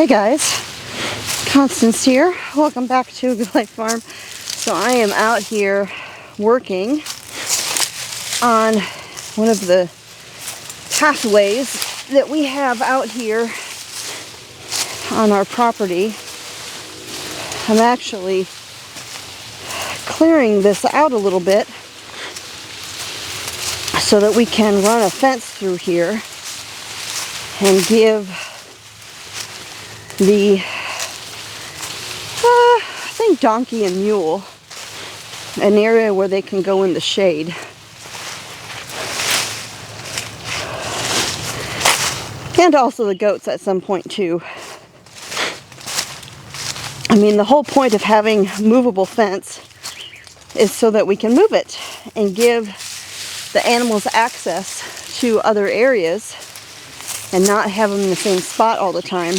Hey guys, Constance here. Welcome back to Good Life Farm. So I am out here working on one of the pathways that we have out here on our property. I'm actually clearing this out a little bit so that we can run a fence through here and give the I think donkey and mule an area where they can go in the shade. And also the goats at some point too. I mean, the whole point of having movable fence is so that we can move it and give the animals access to other areas and not have them in the same spot all the time.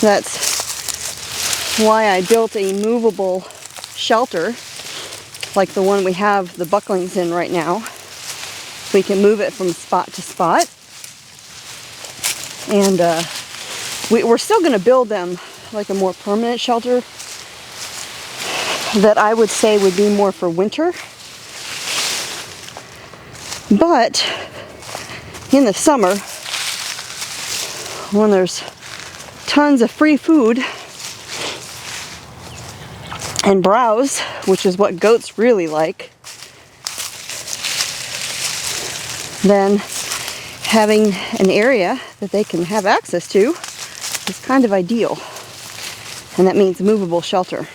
That's why I built a movable shelter like the one we have the bucklings in right now. We can move it from spot to spot. And we're still going to build them like a more permanent shelter that I would say would be more for winter. But in the summer, when there's tons of free food and browse, which is what goats really like, then having an area that they can have access to is kind of ideal. And that means movable shelter.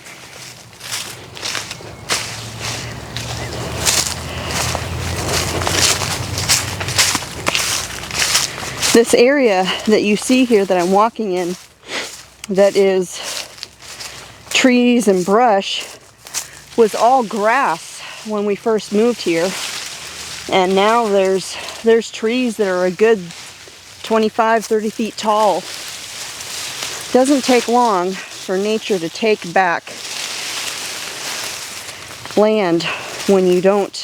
This area that you see here that I'm walking in, that is trees and brush, was all grass when we first moved here. And now there's trees that are a good 25-30 feet tall. Doesn't take long for nature to take back land when you don't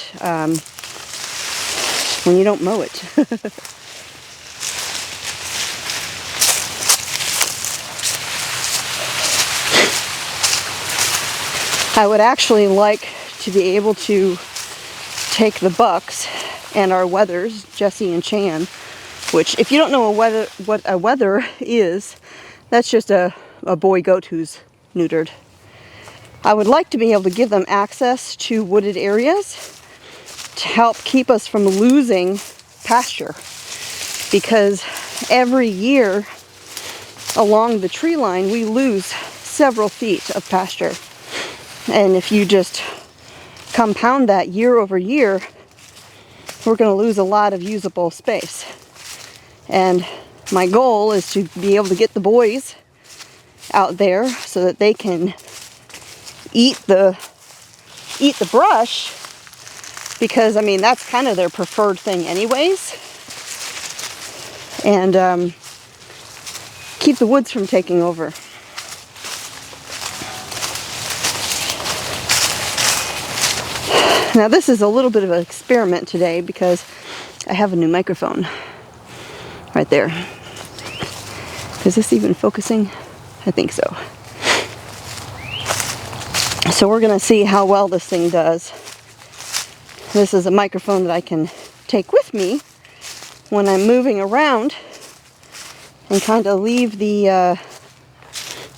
mow it. I would actually like to be able to take the bucks and our wethers, Jesse and Chan, which, if you don't know what a wether is, that's just a boy goat who's neutered. I would like to be able to give them access to wooded areas to help keep us from losing pasture, because every year along the tree line we lose several feet of pasture. And if you just compound that year over year, we're going to lose a lot of usable space. And my goal is to be able to get the boys out there so that they can eat the brush, because I mean that's kind of their preferred thing anyways. And keep the woods from taking over. Now this is a little bit of an experiment today because I have a new microphone right there. Is this even focusing? I think so. So we're going to see how well this thing does. This is a microphone that I can take with me when I'm moving around and kind of leave the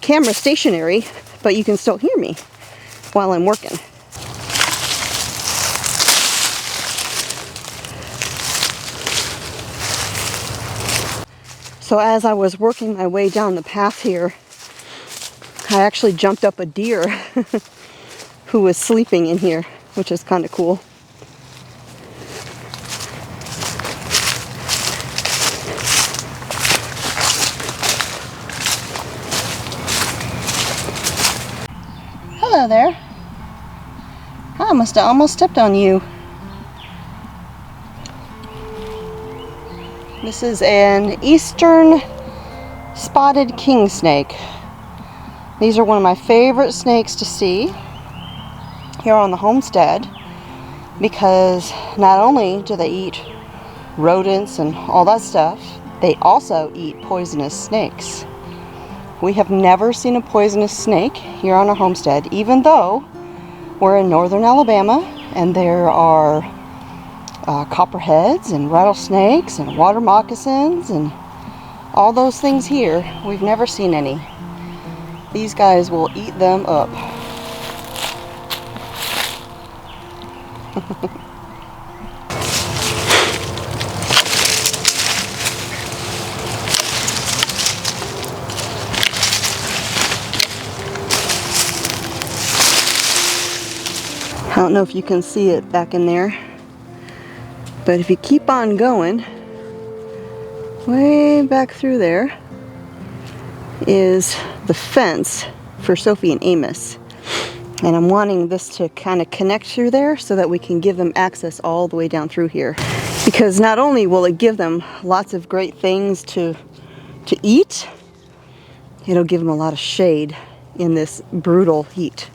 camera stationary, but you can still hear me while I'm working. So as I was working my way down the path here, I actually jumped up a deer who was sleeping in here, which is kind of cool. Hello there. I must have almost stepped on you. This is an eastern spotted king snake. These are one of my favorite snakes to see here on the homestead, because not only do they eat rodents and all that stuff, They also eat poisonous snakes. We have never seen a poisonous snake here on our homestead, even though we're in northern Alabama and there are copperheads and rattlesnakes and water moccasins and all those things here. We've never seen any. These guys will eat them up. I don't know if you can see it back in there, but if you keep on going, way back through there is the fence for Sophie and Amos. And I'm wanting this to kind of connect through there so that we can give them access all the way down through here. Because not only will it give them lots of great things to eat, it'll give them a lot of shade in this brutal heat.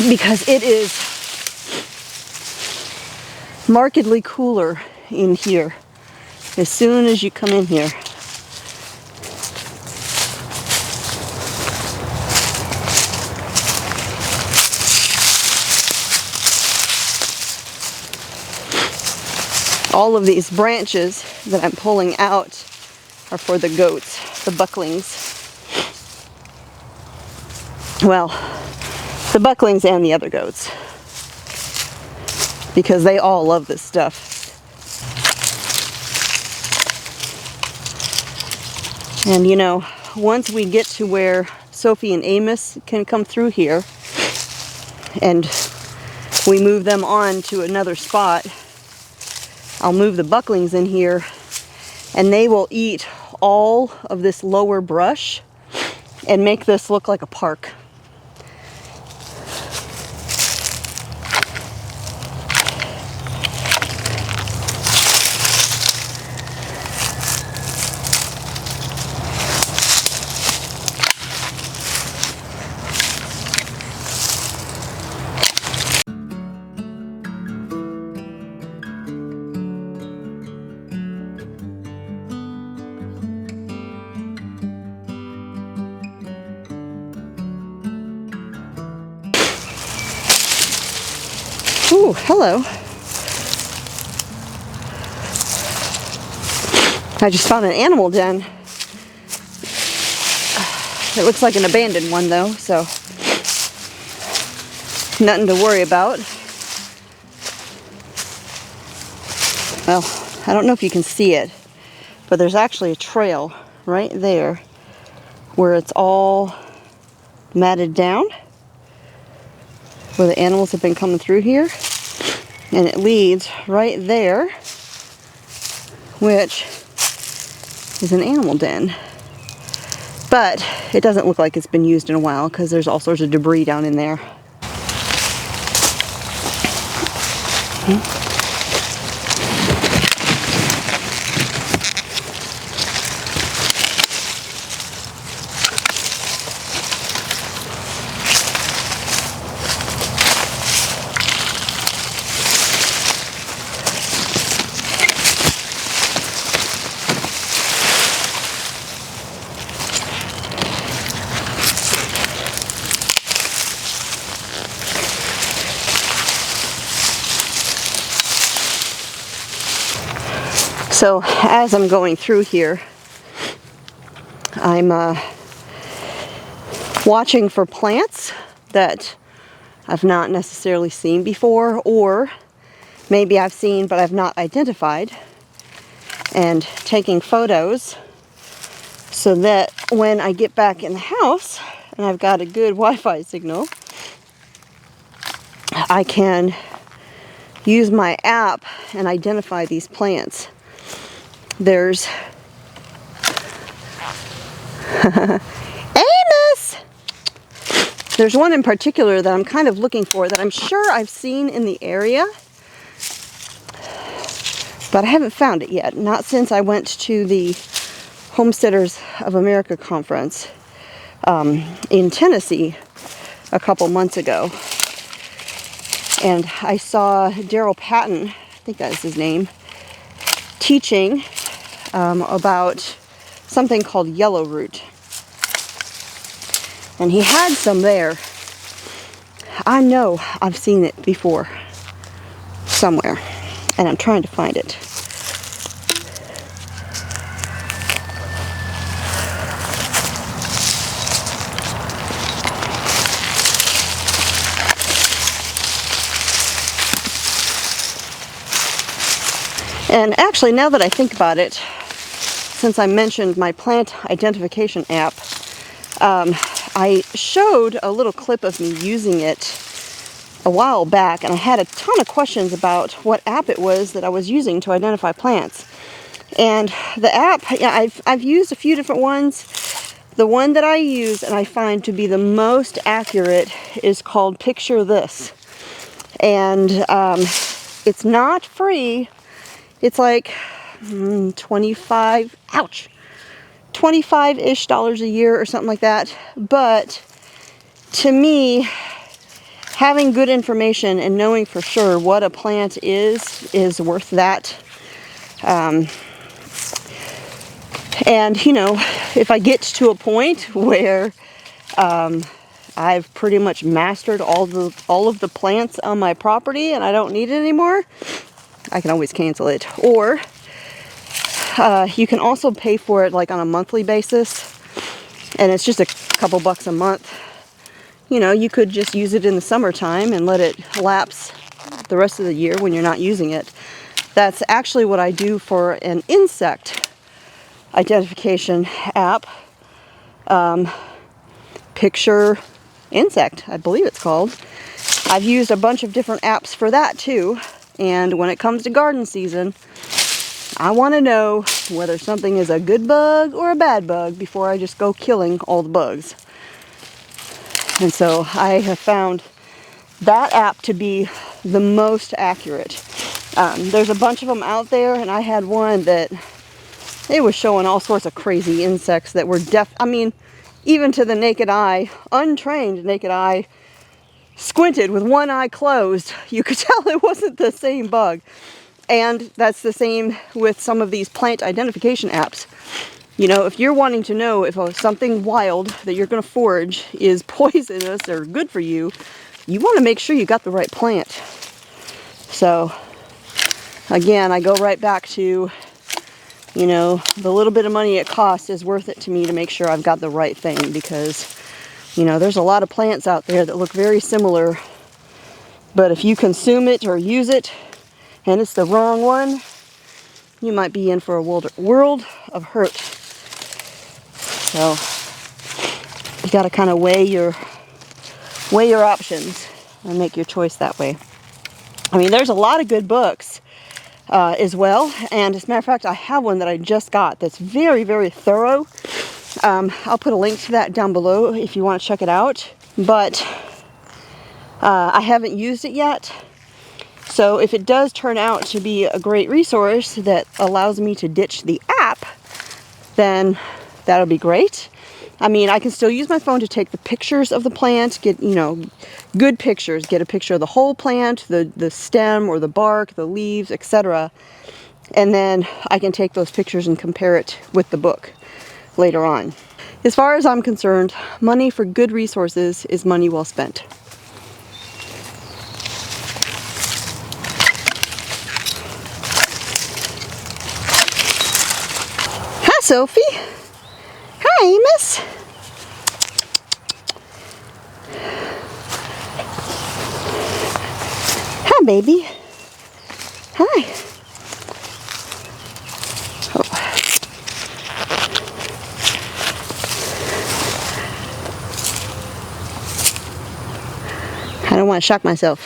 Because it is markedly cooler in here as soon as you come in here. All of these branches that I'm pulling out are for the goats, the bucklings. Well, the bucklings and the other goats, because they all love this stuff. And you know, once we get to where Sophie and Amos can come through here and we move them on to another spot, I'll move the bucklings in here and they will eat all of this lower brush and make this look like a park. Ooh, hello. I just found an animal den. It looks like an abandoned one though, so nothing to worry about. Well, I don't know if you can see it, but there's actually a trail right there where it's all matted down, where the animals have been coming through here, and it leads right there, which is an animal den. But it doesn't look like it's been used in a while because there's all sorts of debris down in there. So as I'm going through here, I'm watching for plants that I've not necessarily seen before, or maybe I've seen but I've not identified, and taking photos so that when I get back in the house and I've got a good Wi-Fi signal, I can use my app and identify these plants. There's Amos! There's one in particular that I'm kind of looking for that I'm sure I've seen in the area, but I haven't found it yet. Not since I went to the Homesteaders of America conference, in Tennessee a couple months ago. And I saw Daryl Patton, I think that's his name, teaching about something called yellow root. And he had some there. I know I've seen it before somewhere, and I'm trying to find it. And actually, now that I think about it, since I mentioned my plant identification app, I showed a little clip of me using it a while back, and I had a ton of questions about what app it was that I was using to identify plants. And the app, yeah, I've used a few different ones. The one that I use and I find to be the most accurate is called Picture This. And it's not free. It's like 25-ish dollars a year or something like that. But to me, having good information and knowing for sure what a plant is worth that. And you know, if I get to a point where I've pretty much mastered all of the plants on my property and I don't need it anymore, I can always cancel it. Or you can also pay for it like on a monthly basis, and it's just a couple bucks a month. You know, you could just use it in the summertime and let it lapse the rest of the year when you're not using it. That's actually what I do for an insect identification app. Picture Insect, I believe it's called. I've used a bunch of different apps for that too. And when it comes to garden season, I want to know whether something is a good bug or a bad bug before I just go killing all the bugs. And so I have found that app to be the most accurate. There's a bunch of them out there, and I had one that it was showing all sorts of crazy insects that were I mean, even to the naked eye, untrained naked eye, squinted with one eye closed, you could tell it wasn't the same bug. And that's the same with some of these plant identification apps. You know, if you're wanting to know if something wild that you're going to forage is poisonous or good for you, you want to make sure you got the right plant. So, again, I go right back to, you know, the little bit of money it costs is worth it to me to make sure I've got the right thing, because you know, there's a lot of plants out there that look very similar, but if you consume it or use it and it's the wrong one, you might be in for a world of hurt. So you got to kind of weigh your options and make your choice that way. I mean, there's a lot of good books as well, and as a matter of fact, I have one that I just got that's very, very thorough. I'll put a link to that down below if you want to check it out, but I haven't used it yet. So if it does turn out to be a great resource that allows me to ditch the app, then that'll be great. I mean, I can still use my phone to take the pictures of the plant, get, you know, good pictures, get a picture of the whole plant, the stem or the bark, the leaves, etc. And then I can take those pictures and compare it with the book later on. As far as I'm concerned, money for good resources is money well spent. Hi, Sophie. Hi, Amos. Hi, baby. Hi. I don't want to shock myself.